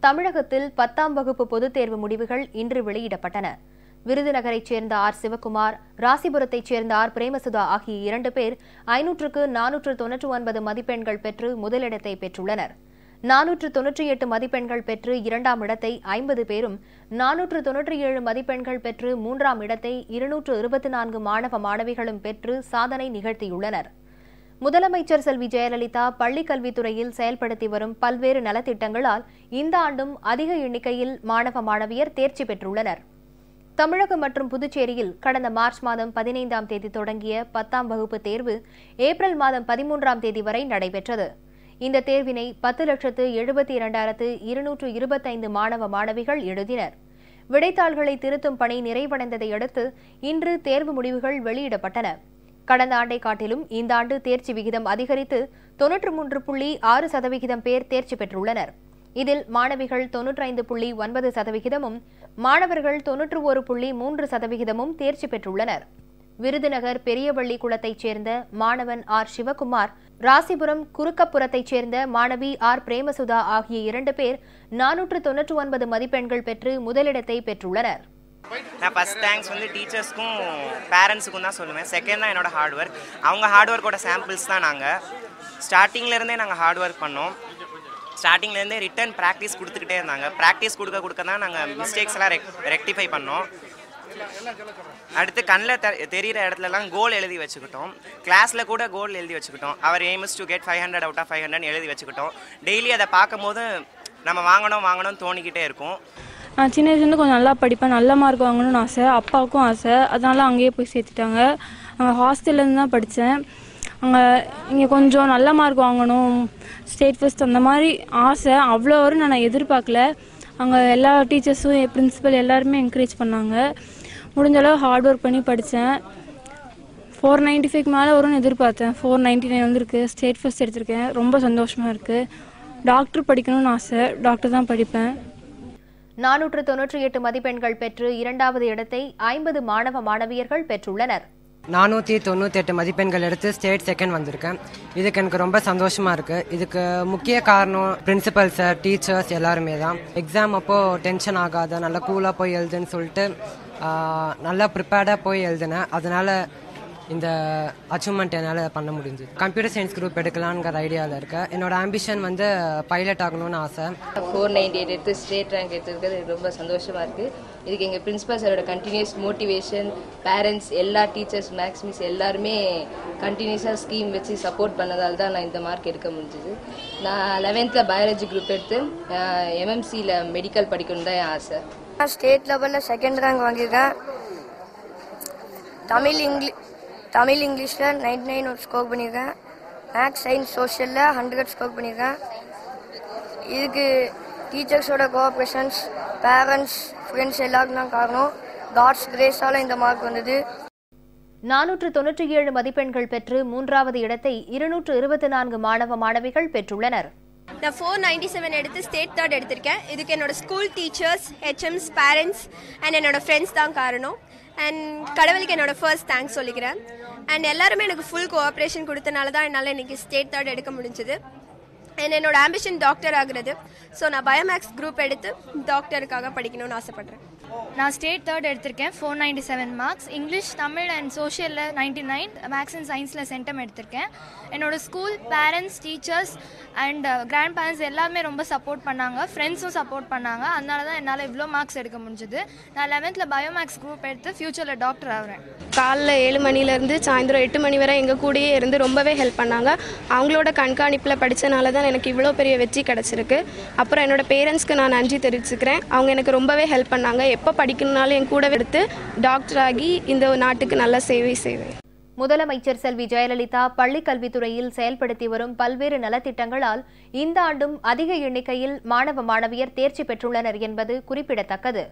தமிழகத்தில் 10ஆம் வகுப்பு பொதுத் தேர்வு முடிவுகள் இன்று வெளியிடப்பட்டன. விருதுநகரைச் சேர்ந்த ஆர். சிவகுமார், ராசிபுரத்தைச் சேர்ந்த ஆர். பிரேமசுதா ஆகிய 2 பேர் 500க்கு 499 மதிப்பெண்கள் பெற்று முதலிடத்தை பெற்றுள்ளனர். 498 மதிப்பெண்கள் பெற்று 2ஆம் இடத்தை 50 பேரும், 497 மதிப்பெண்கள் பெற்று 3ஆம் இடத்தை 224 மாணவ மாணவிகளும் பெற்று சாதனை நிகழ்த்தியுள்ளனர். முதலமைச்சர் செல்வி ஜெயலலிதா பள்ளிக் கல்வித்துறையில் செயல்படுத்தி வரும் பல்வேறு நலத்திட்டங்களால் இந்த ஆண்டும் அதிக எண்ணிக்கையில் மாணவ மாணவியர் தேர்ச்சி பெற்றுள்ளனர். தமிழகம் மற்றும் புதுச்சேரியில் கடந்த மார்ச் மாதம் 15ஆம் தேதி தொடங்கிய 10ஆம் வகுப்பு தேர்வு ஏப்ரல் மாதம் 13ஆம் தேதி வரை நடைபெற்றது. இந்த தேர்வினை 10,72,225 மாணவ மாணவிகள் எழுதினர். விடைத்தாள்களை திருத்தும் பணி நிறைவடைந்ததை அடுத்து இன்று தேர்வு முடிவுகள் வெளியிடப்பட்டன. கடந்த ஆண்டை காட்டிலும் இந்த ஆண்டு தேர்ச்சி விகிதம் அதிகரித்து 93.6% பேர் தேர்ச்சி பெற்றுள்ளனர். இதில் மாணவிகள் 95.9%, மாணவர்கள் 91.3% தேர்ச்சி பெற்றுள்ளனர். விருதுநகர் பெரியவள்ளி குளத்தைச் சேர்ந்த மாணவன் ஆர். சிவகுமார், ராசிபுரம் குறுக்கப்புறத்தைச் சேர்ந்த மாணவி ஆர். பிரேமசுதா ஆகிய 2 பேர் 499 மதிப்பெண்கள் பெற்று முதலிடத்தை பெற்றுள்ளனர். நான் ஃபர்ஸ்ட் தேங்க்ஸ் டீச்சர்ஸ்க்கும் பேரண்ட்ஸுக்கும் தான் சொல்லுவேன். செகண்ட் தான் என்னோட ஹார்ட் ஒர்க். அவங்க ஹார்ட் ஒர்க்கோட சாம்பிள்ஸ் தான் நாங்கள். ஸ்டார்டிங்லேருந்தே நாங்கள் ஹார்ட் ஒர்க் பண்ணோம். ஸ்டார்டிங்லேருந்தே ரிட்டன் ப்ராக்டிஸ் கொடுத்துக்கிட்டே இருந்தாங்க. ப்ராக்டிஸ் கொடுக்க தான் நாங்கள் மிஸ்டேக்ஸ் எல்லாம் ரெக்டிஃபை பண்ணோம். அடுத்து கண்ணில் தெரிகிற இடத்துலலாம் கோல் எழுதி வச்சுக்கிட்டோம். கிளாஸில் கூட கோல் எழுதி வச்சுக்கிட்டோம். அவர் aims to get 500 out of 500 எழுதி வச்சுக்கிட்டோம். டெய்லி அதை பார்க்கும்போது நம்ம வாங்கணும்னு தோணிக்கிட்டே இருக்கும். நான் சின்ன வயசுலேருந்து கொஞ்சம் நல்லா படிப்பேன், நல்ல மார்க் வாங்கணும்னு ஆசை, அப்பாவுக்கும் ஆசை. அதனால அங்கேயே போய் சேர்த்துட்டாங்க. அங்கே ஹாஸ்டல்லேருந்து தான் படித்தேன். இங்கே கொஞ்சம் நல்ல மார்க் வாங்கணும், ஸ்டேட் ஃபர்ஸ்ட் அந்த மாதிரி ஆசை. அவ்வளோ வரும் நான் எதிர்பார்க்கல. அங்கே எல்லா டீச்சர்ஸும் பிரின்சிபல் எல்லாருமே என்கரேஜ் பண்ணாங்க. முடிஞ்ச அளவு ஹார்ட் ஒர்க் பண்ணி படித்தேன். 495 மேலே வரும்னு எதிர்பார்த்தேன். 499 வந்திருக்கு. ஸ்டேட் ஃபர்ஸ்ட் எடுத்திருக்கேன். ரொம்ப சந்தோஷமாக இருக்குது. டாக்டர் படிக்கணும்னு ஆசை, டாக்டர் தான் படிப்பேன். 498 மதிப்பெண்கள் பெற்று 2வது இடத்தை 50 மாணவ மாணவியர்கள் பெற்றுள்ளனர். 498 மதிப்பெண்கள் எடுத்து ஸ்டேட் செகண்ட் வந்திருக்கேன். இதுக்கு எனக்கு ரொம்ப சந்தோஷமா இருக்கு. இதுக்கு முக்கிய காரணம் பிரின்சிபல் சார், டீச்சர்ஸ் எல்லாருமே தான். எக்ஸாம் அப்போ டென்ஷன் ஆகாத, நல்லா கூலாக போய் எழுதுன்னு சொல்லிட்டு நல்லா ப்ரிப்பேர்டாக போய் எழுதினேன். அதனால இந்த அச்சீவ்மெண்ட் என்னால் பண்ண முடிஞ்சது. கம்ப்யூட்டர் சயின்ஸ் குரூப் எடுக்கலாங்கிற ஐடியாவில் இருக்கேன். என்னோட ஆம்பிஷன் பைலட் ஆகணும்னு ஆசை. 498 எடுத்து ஸ்டேட் ரேங்க் எடுத்துருக்கிறது ரொம்ப சந்தோஷமாக இருக்குது. இதுக்கு எங்கள் பிரின்சிபல் சாரோட கண்டினியூஸ் மோட்டிவேஷன், பேரண்ட்ஸ், எல்லா டீச்சர்ஸ், மேக்ஸ் மிஸ் எல்லாருமே கண்டினியூஸாக ஸ்கீம் வச்சு சப்போர்ட் பண்ணதால் தான் நான் இந்த மார்க் எடுக்க முடிஞ்சுது. நான் 11th பயாலஜி குரூப் எடுத்து MMCயில் மெடிக்கல் படிக்கணும்னு தான் என் ஆசை. ஸ்டேட் லெவலில் செகண்ட் ரேங்க் வாங்கியிருக்கேன். தமிழ் இங்கிலீஷில் 99 ஸ்கோர் பண்ணியிருக்கேன். மேக்ஸ், சயின்ஸ், சோஷியலில் 100 ஸ்கோர் பண்ணியிருக்கேன். இதுக்கு டீச்சர்ஸோட கோஆப்ரேஷன்ஸ், பேரண்ட்ஸ், ஃப்ரெண்ட்ஸ் எல்லாருக்கும் தான் காரணம். காட்ஸ் கிரேஸால் இந்த மார்க் வந்தது. 497 மதிப்பெண்கள் பெற்று 3வது இடத்தை 224 மாணவ மாணவிகள் பெற்றுள்ளனர். நான் 497 எடுத்து ஸ்டேட் தேர்ட் எடுத்திருக்கேன். இதுக்கு என்னோட school teachers, HMs, parents and என்னோட ஃப்ரெண்ட்ஸ் தான் காரணம். அண்ட் கடவுளுக்கு என்னோட ஃபர்ஸ்ட் தேங்க்ஸ் சொல்லிக்கிறேன். அண்ட் எல்லாருமே எனக்கு ஃபுல் கோஆப்ரேஷன் கொடுத்தனால தான் என்னால் இன்றைக்கி ஸ்டேட் தேர்ட் எடுக்க முடிஞ்சது. அண்ட் என்னோட ஆம்பிஷன் டாக்டர் ஆகுறது. ஸோ நான் பயோமேக்ஸ் குரூப் எடுத்து டாக்டருக்காக படிக்கணும்னு ஆசைப்பட்றேன். நான் ஸ்டேட் தேர்ட் எடுத்திருக்கேன். 497 மார்க்ஸ். இங்கிலீஷ், தமிழ் அண்ட் சோஷியலில் 99, மேக்ஸ் அண்ட் சயின்ஸில் சென்டம் எடுத்திருக்கேன். என்னோட school, parents, teachers and grandparents எல்லாருமே ரொம்ப சப்போர்ட் பண்ணாங்க. ஃப்ரெண்ட்ஸும் சப்போர்ட் பண்ணாங்க. அதனால தான் என்னால் இவ்வளோ மார்க்ஸ் எடுக்க முடிஞ்சது. நான் 11th பயோமேக்ஸ் குரூப் எடுத்து ஃபியூச்சரில் டாக்டர் ஆகிறேன். காலைல 7 மணிலேருந்து சாயந்தரம் 8 மணி வரை எங்கள் கூடயே இருந்து ரொம்பவே ஹெல்ப் பண்ணாங்க. அவங்களோட கண்காணிப்பில் படித்தனால தான் எனக்கு இவ்வளோ பெரிய வெற்றி கிடச்சிருக்கு. அப்புறம் என்னோட பேரண்ட்ஸ்க்கு நான் நன்றி தெரிவிச்சுக்கிறேன். அவங்க எனக்கு ரொம்பவே ஹெல்ப் பண்ணாங்க. எப்போ படிக்கணும்னாலும் என் கூட எடுத்து டாக்டர் ஆகி இந்த நாட்டுக்கு நல்ல சேவை செய்வேன். முதலமைச்சர் செல்வி ஜெயலலிதா பள்ளிக் கல்வித்துறையில் செயல்படுத்தி வரும் பல்வேறு நலத்திட்டங்களால் இந்த ஆண்டும் அதிக எண்ணிக்கையில் மாணவ மாணவியர் தேர்ச்சி பெற்றுள்ளனர் என்பது குறிப்பிடத்தக்கது.